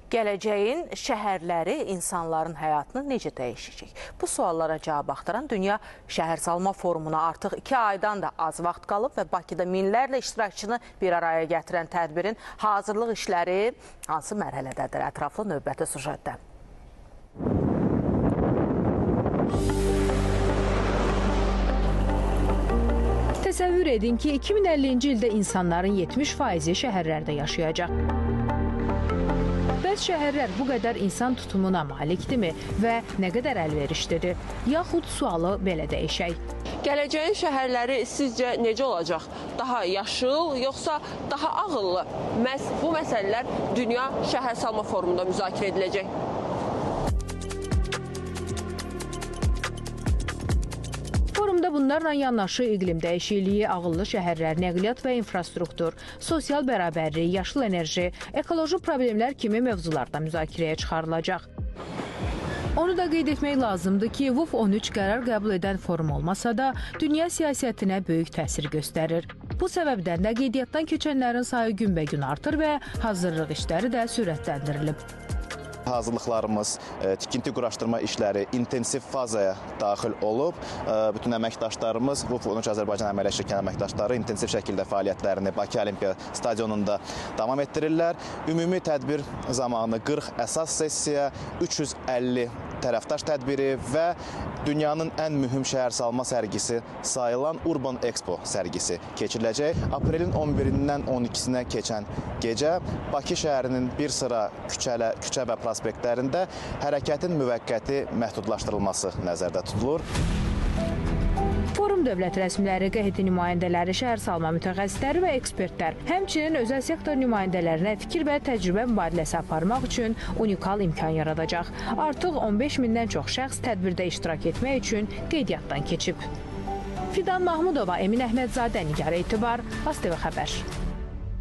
Gələcəyin şəhərləri insanların həyatını necə dəyişəcək? Bu suallara cavab axtaran Dünya Şəhərsalma Forumuna artıq 2 aydan da az vaxt qalıb və Bakıda minlərlə iştirakçını bir araya gətirən tədbirin hazırlıq işləri hansı mərhələdədir? Ətraflı növbəti süjetdə. Təsəvvür edin ki, 2050-ci ildə insanların 70% şəhərlərdə yaşayacaq. Bəs şəhərlər bu qədər insan tutumuna malikdirmi və nə qədər əlverişlidir? Yaxud sualı belə dəyişək. Gələcəyin şəhərləri sizcə necə olacaq? Daha yaşıl, yoxsa daha ağıllı? Bu məsələlər Dünya Şəhərsalma Forumunda müzakirə ediləcək. Forumda bunlarla yanaşı iqlim dəyişikliyi, ağıllı şəhərlər, nəqliyyat və infrastruktur, sosial bərabərlik, yaşıl enerji, ekoloji problemlər kimi mövzularda müzakirəyə çıxarılacaq. Onu da qeyd etmək lazımdır ki, WUF 13 qərar qəbul edən forum olmasa da, dünya siyasətinə böyük təsir göstərir. Bu səbəbdən də qeydiyyatdan keçənlərin sayı günbəgün artır və hazırlıq işləri də sürətləndirilib. Hazırlıqlarımız, tikinti quraşdırma işləri intensiv fazaya daxil olub. Bütün əməkdaşlarımız, WUF 13 Azərbaycan Əməkdaşlıq Şirkəti əməkdaşları intensiv şəkildə fəaliyyətlərini Bakı Olimpiya Stadionunda davam etdirirlər. Ümumi tədbir zamanı 40 əsas sessiya, 350 tərəfdaş tədbiri və dünyanın ən mühüm şəhərsalma sərgisi sayılan Urban Expo sərgisi keçiriləcək. Aprelin 11-dən 12-sinə keçən gecə Bakı şəhərinin bir sıra küçə və prospektlərində hərəkətin müvəqqəti məhdudlaşdırılması nəzərdə tutulur. Forum dövlət rəsmiləri, QHT nümayəndələri, şəhərsalma mütəxəssisləri və ekspertlər, həmçinin özəl sektor nümayəndələrinə fikir və təcrübə mübadiləsi aparmaq üçün unikal imkan yaradacaq. Artıq 15 mindən çox şəxs tədbirdə iştirak etmək üçün qeydiyyatdan keçib. Fidan Mahmudova, Emin Əhmədzadə, Nigar Etibar, AzTV xəbər.